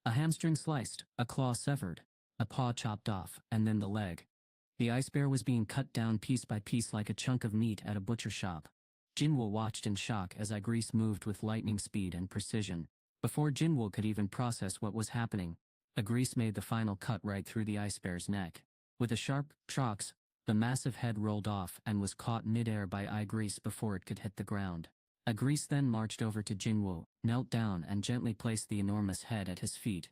A hamstring sliced, a claw severed, a paw chopped off, and then the leg. The ice bear was being cut down piece by piece like a chunk of meat at a butcher shop. Jin-Woo watched in shock as Grease moved with lightning speed and precision. Before Jin-Woo could even process what was happening, Grease made the final cut right through the ice bear's neck. With a sharp "trox," the massive head rolled off and was caught mid-air by Grease before it could hit the ground. Grease then marched over to Jin-Woo, knelt down and gently placed the enormous head at his feet.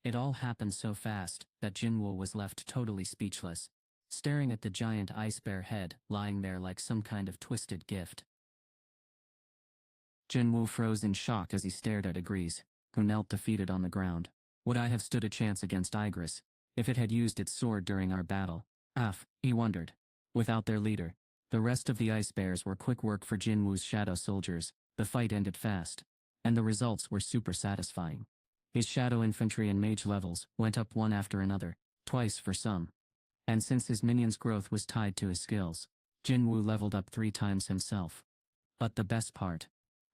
It all happened so fast that Jin-Woo was left totally speechless, staring at the giant ice bear head lying there like some kind of twisted gift. Jin-Woo froze in shock as he stared at Grease, who knelt defeated on the ground. Would I have stood a chance against Igris if it had used its sword during our battle? He wondered. Without their leader, the rest of the ice bears were quick work for Jin-Woo's shadow soldiers. The fight ended fast, and the results were super satisfying. His shadow infantry and mage levels went up one after another, twice for some. And since his minion's growth was tied to his skills, Jin-Woo leveled up 3 times himself. But the best part.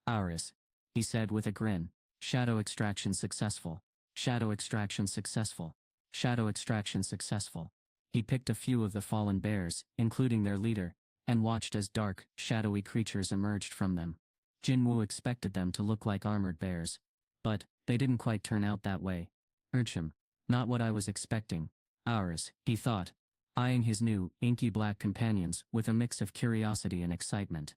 Auris, he said with a grin. Shadow extraction successful. Shadow extraction successful. Shadow extraction successful. He picked a few of the fallen bears, including their leader, and watched as dark, shadowy creatures emerged from them. Jin-Woo expected them to look like armored bears, but they didn't quite turn out that way. Urchim. Not what I was expecting. Auris, he thought, eyeing his new, inky black companions with a mix of curiosity and excitement.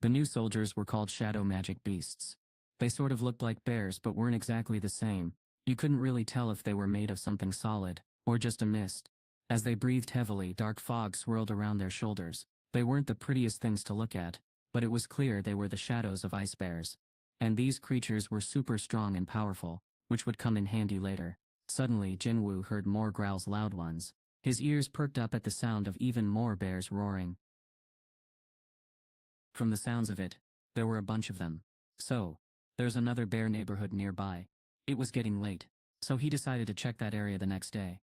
The new soldiers were called shadow magic beasts. They sort of looked like bears but weren't exactly the same. You couldn't really tell if they were made of something solid, or just a mist. As they breathed heavily, dark fog swirled around their shoulders. They weren't the prettiest things to look at, but it was clear they were the shadows of ice bears. And these creatures were super strong and powerful, which would come in handy later. Suddenly Jin-Woo heard more growls, loud ones. His ears perked up at the sound of even more bears roaring. From the sounds of it, there were a bunch of them. So, there's another bear neighborhood nearby. It was getting late, so he decided to check that area the next day.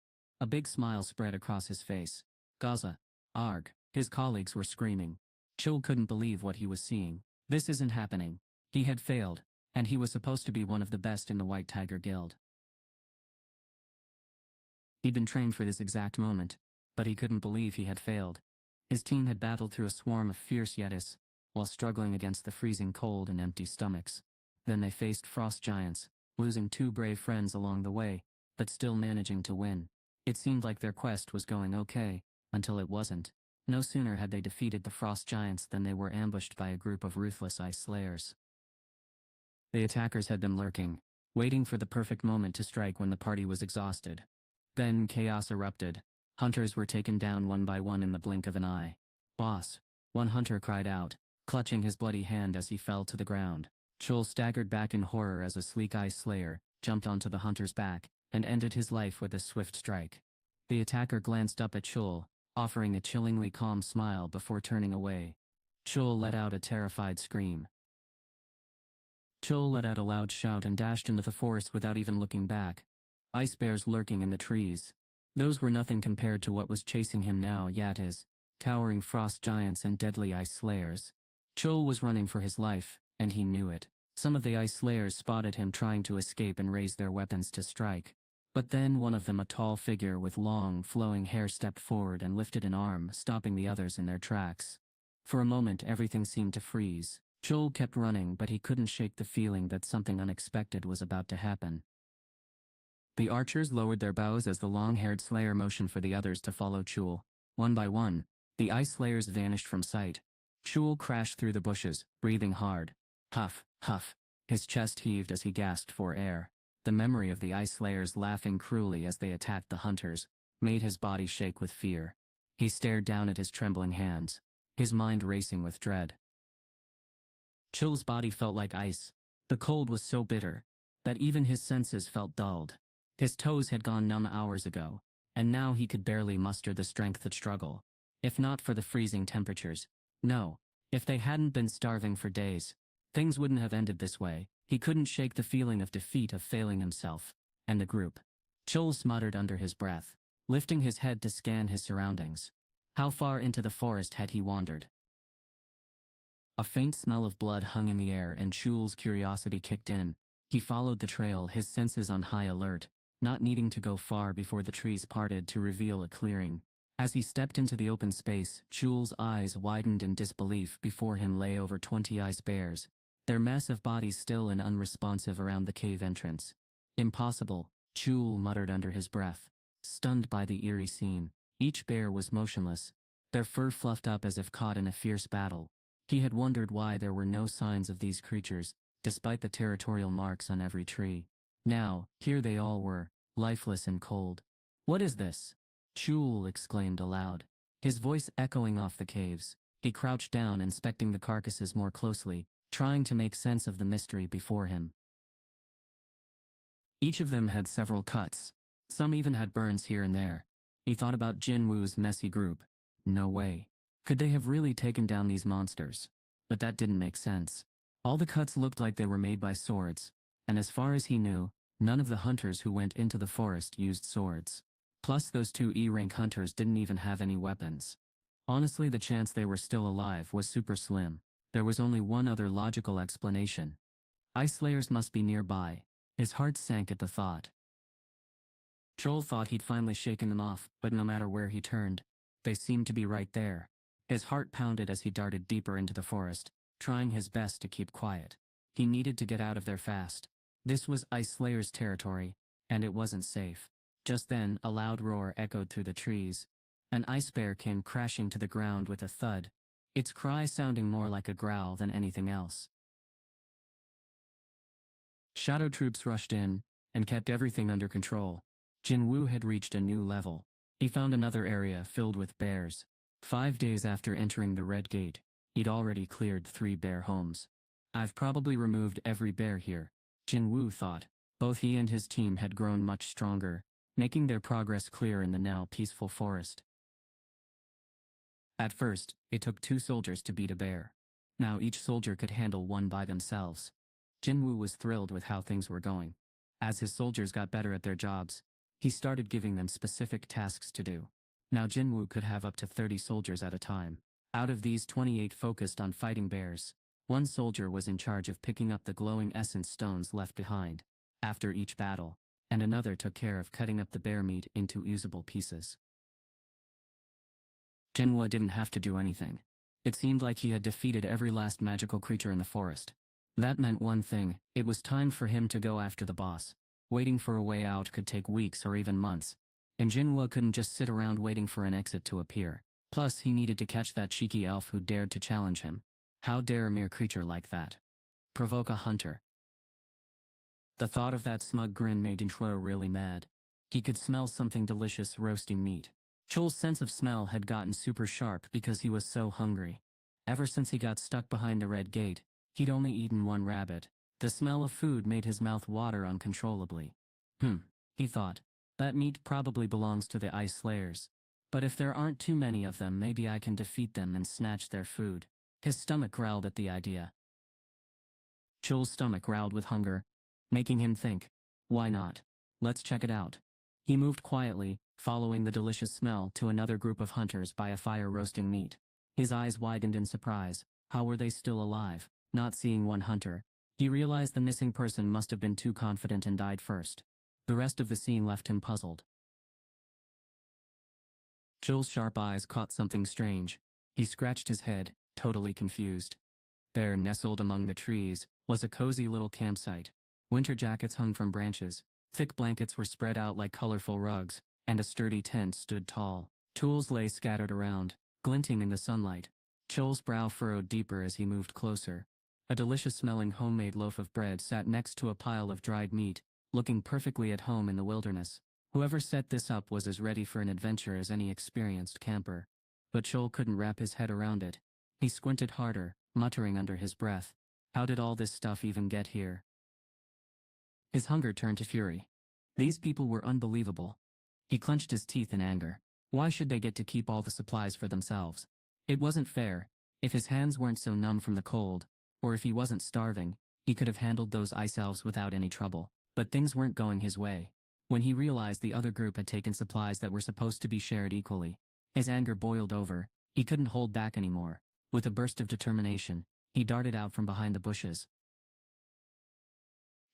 A big smile spread across his face. Gaza. Arg. His colleagues were screaming. Chul couldn't believe what he was seeing. This isn't happening. He had failed, and he was supposed to be one of the best in the White Tiger Guild. He'd been trained for this exact moment, but he couldn't believe he had failed. His team had battled through a swarm of fierce yetis, while struggling against the freezing cold and empty stomachs. Then they faced frost giants, losing 2 brave friends along the way, but still managing to win. It seemed like their quest was going okay, until it wasn't. No sooner had they defeated the frost giants than they were ambushed by a group of ruthless ice slayers. The attackers had them lurking, waiting for the perfect moment to strike when the party was exhausted. Then chaos erupted. Hunters were taken down one by one in the blink of an eye. "Boss," one hunter cried out, clutching his bloody hand as he fell to the ground. Chul staggered back in horror as a sleek ice slayer jumped onto the hunter's back and ended his life with a swift strike. The attacker glanced up at Chul, offering a chillingly calm smile before turning away. Chul let out a terrified scream. Chul let out a loud shout and dashed into the forest without even looking back. Ice bears lurking in the trees. Those were nothing compared to what was chasing him now, Yatas, towering frost giants and deadly ice slayers. Chul was running for his life, and he knew it. Some of the ice slayers spotted him trying to escape and raised their weapons to strike. But then one of them, a tall figure with long, flowing hair, stepped forward and lifted an arm, stopping the others in their tracks. For a moment everything seemed to freeze. Chul kept running, but he couldn't shake the feeling that something unexpected was about to happen. The archers lowered their bows as the long-haired slayer motioned for the others to follow Chul. One by one, the ice slayers vanished from sight. Chul crashed through the bushes, breathing hard. Huff, huff. His chest heaved as he gasped for air. The memory of the ice slayers laughing cruelly as they attacked the hunters made his body shake with fear. He stared down at his trembling hands, his mind racing with dread. Chul's body felt like ice. The cold was so bitter that even his senses felt dulled. His toes had gone numb hours ago, and now he could barely muster the strength to struggle. If not for the freezing temperatures, no, if they hadn't been starving for days, things wouldn't have ended this way. He couldn't shake the feeling of defeat, of failing himself and the group. Chul smuttered under his breath, lifting his head to scan his surroundings. How far into the forest had he wandered? A faint smell of blood hung in the air, and Chul's curiosity kicked in. He followed the trail, his senses on high alert, not needing to go far before the trees parted to reveal a clearing. As he stepped into the open space, Chul's eyes widened in disbelief. Before him lay over 20 ice bears, their massive bodies still and unresponsive around the cave entrance. Impossible, Chul muttered under his breath, stunned by the eerie scene. Each bear was motionless, their fur fluffed up as if caught in a fierce battle. He had wondered why there were no signs of these creatures, despite the territorial marks on every tree. Now, here they all were, lifeless and cold. "What is this?" Chul exclaimed aloud, his voice echoing off the caves. He crouched down, inspecting the carcasses more closely, trying to make sense of the mystery before him. Each of them had several cuts. Some even had burns here and there. He thought about Jin-Woo's messy group. No way. Could they have really taken down these monsters? But that didn't make sense. All the cuts looked like they were made by swords, and as far as he knew, none of the hunters who went into the forest used swords. Plus those two E-rank hunters didn't even have any weapons. Honestly, the chance they were still alive was super slim. There was only one other logical explanation. Ice Slayers must be nearby. His heart sank at the thought. Chul thought he'd finally shaken them off, but no matter where he turned, they seemed to be right there. His heart pounded as he darted deeper into the forest, trying his best to keep quiet. He needed to get out of there fast. This was Ice Slayer's territory, and it wasn't safe. Just then, a loud roar echoed through the trees. An ice bear came crashing to the ground with a thud, its cry sounding more like a growl than anything else. Shadow troops rushed in, and kept everything under control. Jin-Woo had reached a new level. He found another area filled with bears. 5 days after entering the Red Gate, he'd already cleared 3 bear homes. "I've probably removed every bear here," Jin-Woo thought. Both he and his team had grown much stronger, making their progress clear in the now peaceful forest. At first, it took 2 soldiers to beat a bear. Now each soldier could handle one by themselves. Jin-Woo was thrilled with how things were going. As his soldiers got better at their jobs, he started giving them specific tasks to do. Now Jin-Woo could have up to 30 soldiers at a time. Out of these, 28 focused on fighting bears. 1 soldier was in charge of picking up the glowing essence stones left behind after each battle, and another took care of cutting up the bear meat into usable pieces. Jin-Woo didn't have to do anything. It seemed like he had defeated every last magical creature in the forest. That meant one thing: it was time for him to go after the boss. Waiting for a way out could take weeks or even months, and Jin-Woo couldn't just sit around waiting for an exit to appear. Plus, he needed to catch that cheeky elf who dared to challenge him. How dare a mere creature like that provoke a hunter? The thought of that smug grin made Jin-Woo really mad. He could smell something delicious roasting meat. Chul's sense of smell had gotten super sharp because he was so hungry. Ever since he got stuck behind the Red Gate, he'd only eaten 1 rabbit. The smell of food made his mouth water uncontrollably. He thought. That meat probably belongs to the Ice Slayers. But if there aren't too many of them, maybe I can defeat them and snatch their food. His stomach growled at the idea. Chul's stomach growled with hunger, making him think, why not? Let's check it out. He moved quietly, following the delicious smell to another group of hunters by a fire roasting meat. His eyes widened in surprise. How were they still alive? Not seeing one hunter, he realized the missing person must have been too confident and died first. The rest of the scene left him puzzled. Chul's sharp eyes caught something strange. He scratched his head, totally confused. There, nestled among the trees, was a cozy little campsite. Winter jackets hung from branches, thick blankets were spread out like colorful rugs, and a sturdy tent stood tall. Tools lay scattered around, glinting in the sunlight. Chul's brow furrowed deeper as he moved closer. A delicious-smelling homemade loaf of bread sat next to a pile of dried meat, looking perfectly at home in the wilderness. Whoever set this up was as ready for an adventure as any experienced camper. But Chul couldn't wrap his head around it. He squinted harder, muttering under his breath, "How did all this stuff even get here?" His hunger turned to fury. These people were unbelievable. He clenched his teeth in anger. Why should they get to keep all the supplies for themselves? It wasn't fair. If his hands weren't so numb from the cold, or if he wasn't starving, he could have handled those ice elves without any trouble. But things weren't going his way. When he realized the other group had taken supplies that were supposed to be shared equally, his anger boiled over. He couldn't hold back anymore. With a burst of determination, he darted out from behind the bushes.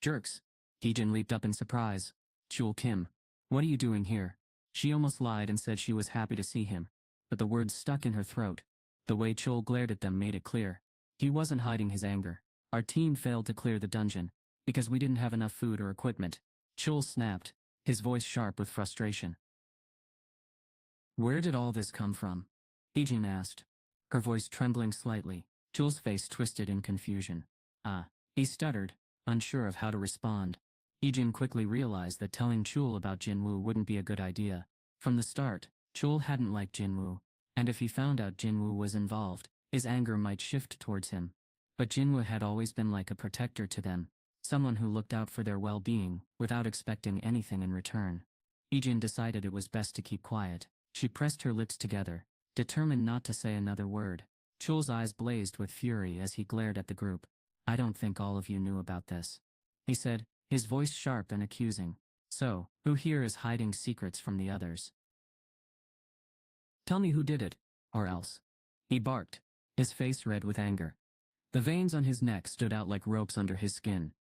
Jerks. Hee-jin leaped up in surprise. Chul Kim. What are you doing here? She almost lied and said she was happy to see him, but the words stuck in her throat. The way Chul glared at them made it clear. He wasn't hiding his anger. Our team failed to clear the dungeon, because we didn't have enough food or equipment. Chul snapped, his voice sharp with frustration. Where did all this come from? Hee-jin asked, her voice trembling slightly. Chul's face twisted in confusion. He stuttered, unsure of how to respond. Hee-jin quickly realized that telling Chul about Jin-Woo wouldn't be a good idea. From the start, Chul hadn't liked Jin-Woo, and if he found out Jin-Woo was involved, his anger might shift towards him. But Jin-Woo had always been like a protector to them, someone who looked out for their well-being, without expecting anything in return. Hee-jin decided it was best to keep quiet. She pressed her lips together, determined not to say another word. Chul's eyes blazed with fury as he glared at the group. I don't think all of you knew about this, he said, his voice sharp and accusing. So, who here is hiding secrets from the others? Tell me who did it, or else. He barked, his face red with anger. The veins on his neck stood out like ropes under his skin.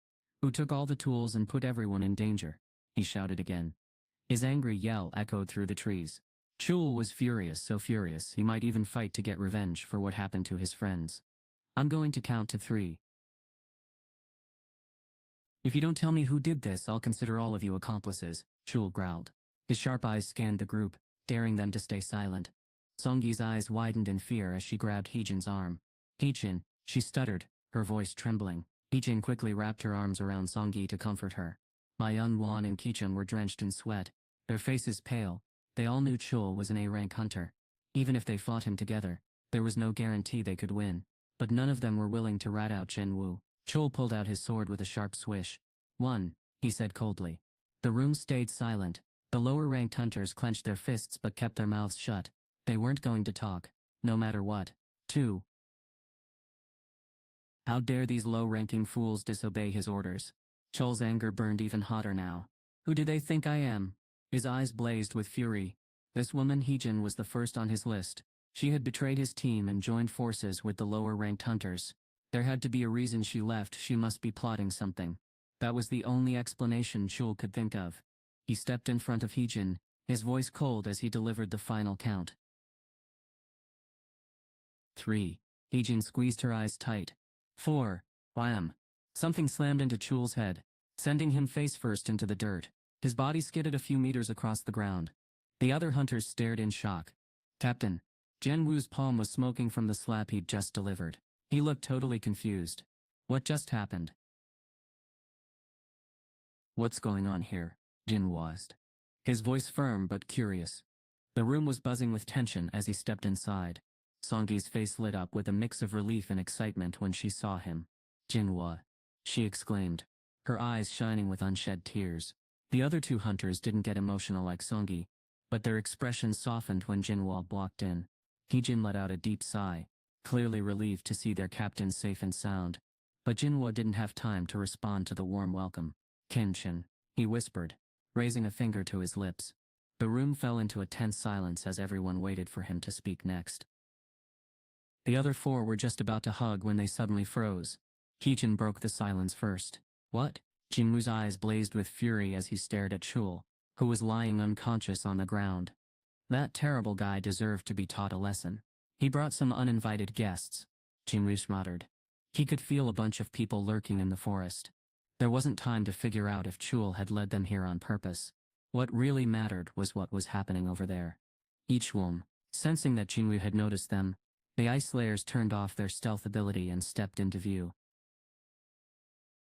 Who took all the tools and put everyone in danger? He shouted again. His angry yell echoed through the trees. Chul was furious, so furious he might even fight to get revenge for what happened to his friends. I'm going to count to 3. If you don't tell me who did this, I'll consider all of you accomplices, Chul growled. His sharp eyes scanned the group, daring them to stay silent. Songyi's eyes widened in fear as she grabbed Hee-jin's arm. Hee-jin, she stuttered, her voice trembling. Hee-jin quickly wrapped her arms around Songyi to comfort her. Ma Young-won and Ki-chung were drenched in sweat, their faces pale. They all knew Chul was an A-rank hunter. Even if they fought him together, there was no guarantee they could win. But none of them were willing to rat out Jin-Woo. Chul pulled out his sword with a sharp swish. 1, he said coldly. The room stayed silent. The lower-ranked hunters clenched their fists but kept their mouths shut. They weren't going to talk, no matter what. 2. How dare these low-ranking fools disobey his orders? Chul's anger burned even hotter now. Who do they think I am? His eyes blazed with fury. This woman Hee-jin was the first on his list. She had betrayed his team and joined forces with the lower-ranked hunters. There had to be a reason she left. She must be plotting something. That was the only explanation Chul could think of. He stepped in front of Hee-jin, his voice cold as he delivered the final count. 3. Hee-jin squeezed her eyes tight. 4. Wham! Something slammed into Chul's head, sending him face first into the dirt. His body skidded a few meters across the ground. The other hunters stared in shock. Captain. Jin-Woo's palm was smoking from the slap he'd just delivered. He looked totally confused. What just happened? What's going on here? Jin-Woo asked, his voice firm but curious. The room was buzzing with tension as he stepped inside. Songyi's face lit up with a mix of relief and excitement when she saw him. Jin-Woo, she exclaimed, her eyes shining with unshed tears. The other 2 hunters didn't get emotional like Songyi, but their expressions softened when Jin-Woo walked in. Hee-jin let out a deep sigh, clearly relieved to see their captain safe and sound. But Jin-Woo didn't have time to respond to the warm welcome. Kim-chin, he whispered, raising a finger to his lips. The room fell into a tense silence as everyone waited for him to speak next. The other 4 were just about to hug when they suddenly froze. Hee-jin broke the silence first. What? Jin-Woo's eyes blazed with fury as he stared at Chul, who was lying unconscious on the ground. That terrible guy deserved to be taught a lesson. He brought some uninvited guests. Jin-Woo muttered. He could feel a bunch of people lurking in the forest. There wasn't time to figure out if Chul had led them here on purpose. What really mattered was what was happening over there. Each one, sensing that Jin-Woo had noticed them, the Ice Slayers turned off their stealth ability and stepped into view.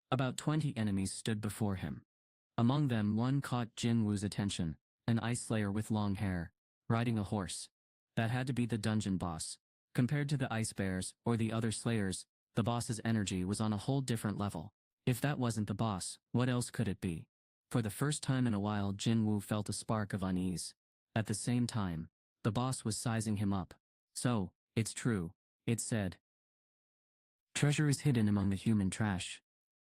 About 20 enemies stood before him. Among them one caught Jin-Woo's attention, an Ice Slayer with long hair, riding a horse. That had to be the dungeon boss. Compared to the Ice Bears or the other Slayers, the boss's energy was on a whole different level. If that wasn't the boss, what else could it be? For the first time in a while, Jin-Woo felt a spark of unease. At the same time, the boss was sizing him up. So, it's true, it said. Treasure is hidden among the human trash.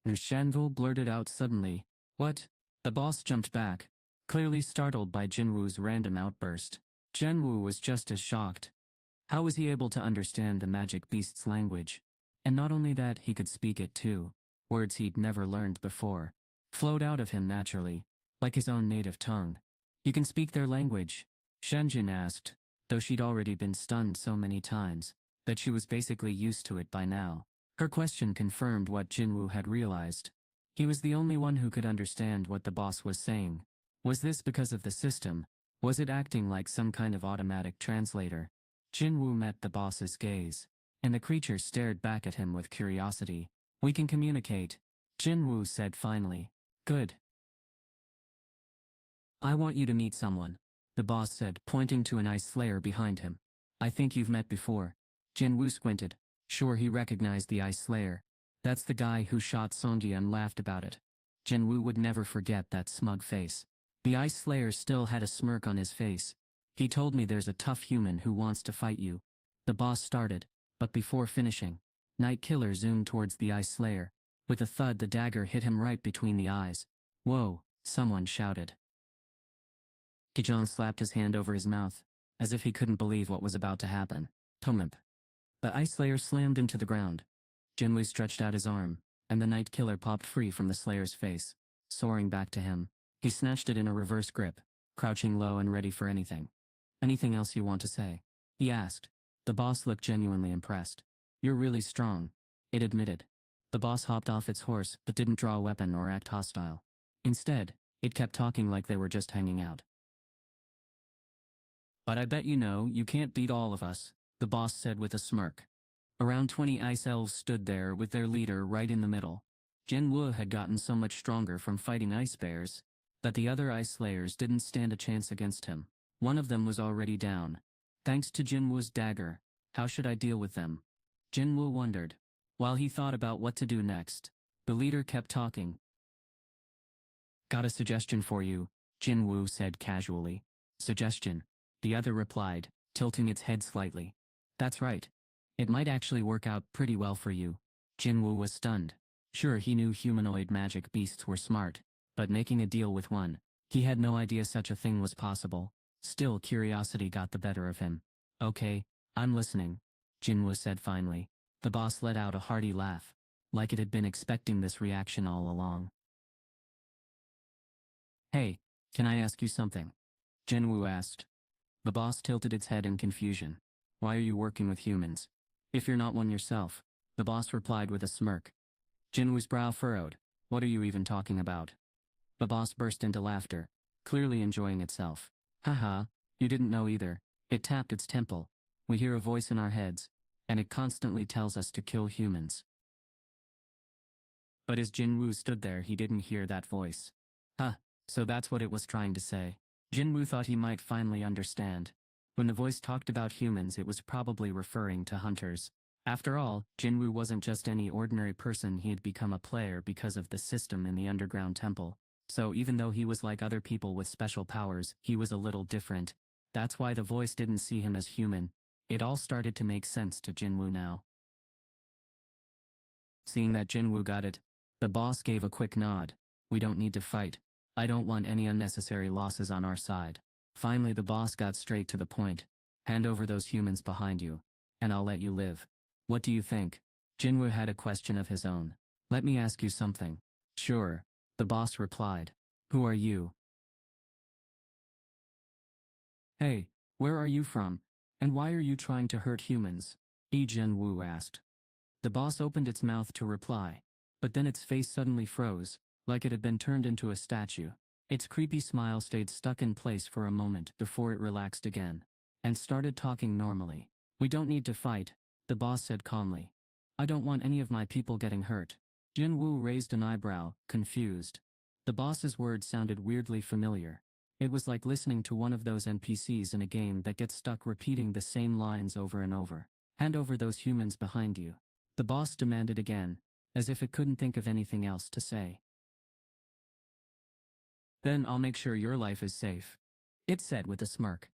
Shanvul blurted out suddenly. What? The boss jumped back, clearly startled by Jin-Woo's random outburst. Jin-Woo was just as shocked. How was he able to understand the magic beast's language? And not only that, he could speak it too. Words he'd never learned before flowed out of him naturally, like his own native tongue. You can speak their language? Shenjin asked, though she'd already been stunned so many times that she was basically used to it by now. Her question confirmed what Jin-Woo had realized. He was the only one who could understand what the boss was saying. Was this because of the system? Was it acting like some kind of automatic translator? Jin-Woo met the boss's gaze, and the creature stared back at him with curiosity. We can communicate, Jin-Woo said finally. Good. I want you to meet someone, the boss said, pointing to an ice slayer behind him. I think you've met before. Jin-Woo squinted. Sure, he recognized the ice slayer. That's the guy who shot Songjia and laughed about it. Jin-Woo would never forget that smug face. The ice slayer still had a smirk on his face. He told me there's a tough human who wants to fight you. The boss started, but before finishing, Night Killer zoomed towards the ice slayer. With a thud, the dagger hit him right between the eyes. Whoa, someone shouted. Chugong slapped his hand over his mouth, as if he couldn't believe what was about to happen. Tomimp. The ice slayer slammed into the ground. Jin-Woo stretched out his arm, and the Night Killer popped free from the slayer's face, soaring back to him. He snatched it in a reverse grip, crouching low and ready for anything. Anything else you want to say? He asked. The boss looked genuinely impressed. You're really strong, it admitted. The boss hopped off its horse but didn't draw a weapon or act hostile. Instead, it kept talking like they were just hanging out. But I bet you know you can't beat all of us, the boss said with a smirk. Around 20 ice elves stood there with their leader right in the middle. Jin-Woo had gotten so much stronger from fighting ice bears that the other ice slayers didn't stand a chance against him. One of them was already down. Thanks to Jin-Woo's dagger, how should I deal with them? Jin-Woo wondered. While he thought about what to do next, the leader kept talking. Got a suggestion for you, Jin-Woo said casually. Suggestion, the other replied, tilting its head slightly. That's right. It might actually work out pretty well for you. Jin-Woo was stunned. Sure, he knew humanoid magic beasts were smart, but making a deal with one, he had no idea such a thing was possible. Still, curiosity got the better of him. Okay, I'm listening, Jin-Woo said finally. The boss let out a hearty laugh, like it had been expecting this reaction all along. Hey, can I ask you something? Jin-Woo asked. The boss tilted its head in confusion. Why are you working with humans? If you're not one yourself, the boss replied with a smirk. Jin-Woo's brow furrowed. What are you even talking about? The boss burst into laughter, clearly enjoying itself. Haha, you didn't know either. It tapped its temple. We hear a voice in our heads, and it constantly tells us to kill humans. But as Jin-Woo stood there, he didn't hear that voice. So that's what it was trying to say. Jin-Woo thought he might finally understand. When the voice talked about humans, it was probably referring to hunters. After all, Jin-Woo wasn't just any ordinary person, he had become a player because of the system in the underground temple. So even though he was like other people with special powers, he was a little different. That's why the voice didn't see him as human. It all started to make sense to Jin-Woo now. Seeing that Jin-Woo got it, the boss gave a quick nod. We don't need to fight. I don't want any unnecessary losses on our side. Finally, the boss got straight to the point. Hand over those humans behind you, and I'll let you live. What do you think? Jin-Woo had a question of his own. Let me ask you something. Sure, the boss replied. Who are you? Hey, where are you from? And why are you trying to hurt humans? Jin-Woo asked. The boss opened its mouth to reply, but then its face suddenly froze, like it had been turned into a statue. Its creepy smile stayed stuck in place for a moment before it relaxed again, and started talking normally. We don't need to fight, the boss said calmly. I don't want any of my people getting hurt. Jin-Woo raised an eyebrow, confused. The boss's words sounded weirdly familiar. It was like listening to one of those NPCs in a game that gets stuck repeating the same lines over and over. Hand over those humans behind you. The boss demanded again, as if it couldn't think of anything else to say. Then I'll make sure your life is safe, it said with a smirk.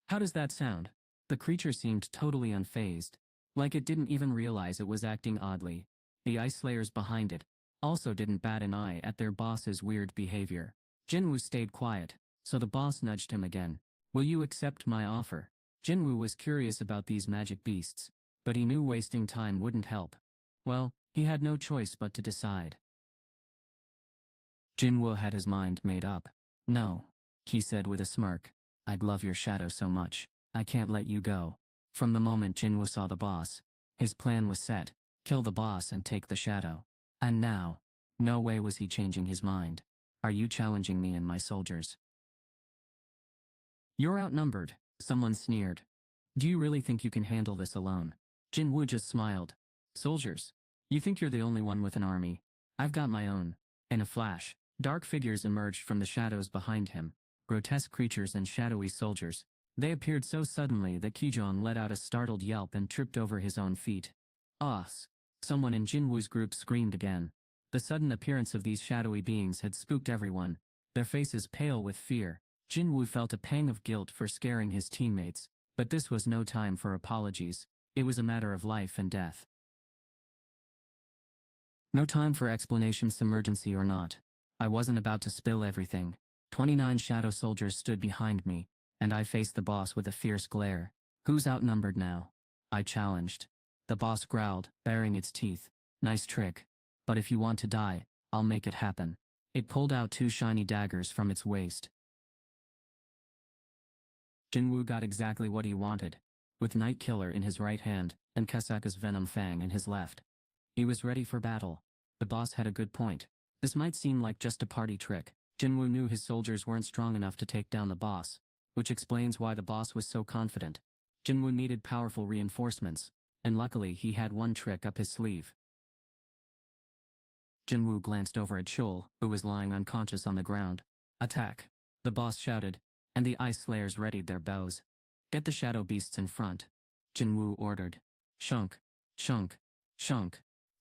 How does that sound? The creature seemed totally unfazed, like it didn't even realize it was acting oddly. The ice slayers behind it also didn't bat an eye at their boss's weird behavior. Jin-Woo stayed quiet, so the boss nudged him again. Will you accept my offer? Jin-Woo was curious about these magic beasts, but he knew wasting time wouldn't help. Well, he had no choice but to decide. Jin-Woo had his mind made up. No, he said with a smirk. I'd love your shadow so much. I can't let you go. From the moment Jin-Woo saw the boss, his plan was set. Kill the boss and take the shadow. And now, no way was he changing his mind. Are you challenging me and my soldiers? You're outnumbered, someone sneered. Do you really think you can handle this alone? Jin-Woo just smiled. Soldiers. You think you're the only one with an army. I've got my own. In a flash, dark figures emerged from the shadows behind him. Grotesque creatures and shadowy soldiers. They appeared so suddenly that Chugong let out a startled yelp and tripped over his own feet. Us! Someone in Jin-Woo's group screamed again. The sudden appearance of these shadowy beings had spooked everyone, their faces pale with fear. Jin-Woo felt a pang of guilt for scaring his teammates, but this was no time for apologies. It was a matter of life and death. No time for explanations, emergency or not. I wasn't about to spill everything. 29 shadow soldiers stood behind me, and I faced the boss with a fierce glare. Who's outnumbered now? I challenged. The boss growled, baring its teeth. Nice trick. But if you want to die, I'll make it happen. It pulled out 2 shiny daggers from its waist. Jin-Woo got exactly what he wanted, with Night Killer in his right hand and Kasaka's Venom Fang in his left. He was ready for battle. The boss had a good point. This might seem like just a party trick. Jin-Woo knew his soldiers weren't strong enough to take down the boss, which explains why the boss was so confident. Jin-Woo needed powerful reinforcements, and luckily he had one trick up his sleeve. Jin-Woo glanced over at Chul, who was lying unconscious on the ground. Attack! The boss shouted, and the Ice Slayers readied their bows. Get the shadow beasts in front. Jin-Woo ordered. Shunk, shunk, shunk.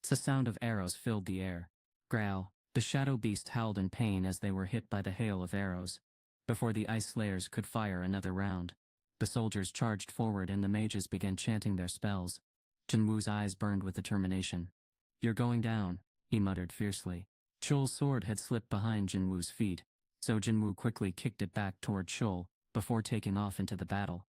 The sound of arrows filled the air. Growl! The shadow beast howled in pain as they were hit by the hail of arrows. Before the Ice Slayers could fire another round, the soldiers charged forward and the mages began chanting their spells. Jin-Woo's eyes burned with determination. You're going down, he muttered fiercely. Chul's sword had slipped behind Jin-Woo's feet, so Jin-Woo quickly kicked it back toward Chul, before taking off into the battle.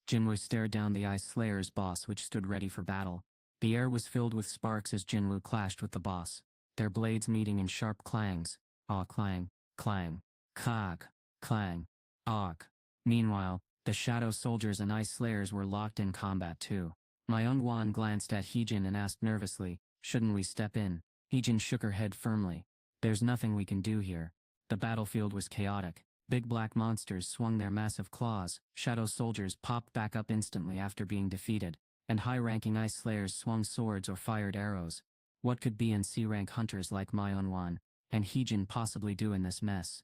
Jin-Woo stared down the Ice Slayer's boss, which stood ready for battle. The air was filled with sparks as Jin-Woo clashed with the boss, their blades meeting in sharp clangs. Ah, clang, clang, kag, clang, og. Meanwhile, the shadow soldiers and Ice Slayers were locked in combat too. Myung-won glanced at Heejin and asked nervously, shouldn't we step in? Heejin shook her head firmly. There's nothing we can do here. The battlefield was chaotic. Big black monsters swung their massive claws, shadow soldiers popped back up instantly after being defeated, and high-ranking Ice Slayers swung swords or fired arrows. What could D&C rank hunters like Myung-won and Heejin possibly do in this mess?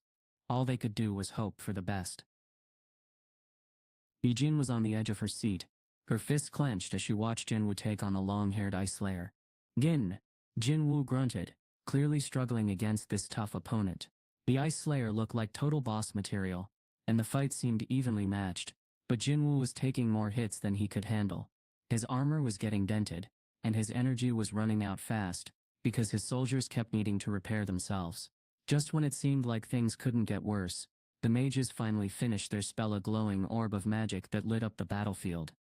All they could do was hope for the best. Heejin was on the edge of her seat, her fists clenched as she watched Jin-Woo take on the long-haired Ice Slayer. Gin! Jin-Woo grunted, clearly struggling against this tough opponent. The Ice Slayer looked like total boss material, and the fight seemed evenly matched, but Jin-Woo was taking more hits than he could handle. His armor was getting dented, and his energy was running out fast, because his soldiers kept needing to repair themselves. Just when it seemed like things couldn't get worse, the mages finally finished their spell, a glowing orb of magic that lit up the battlefield.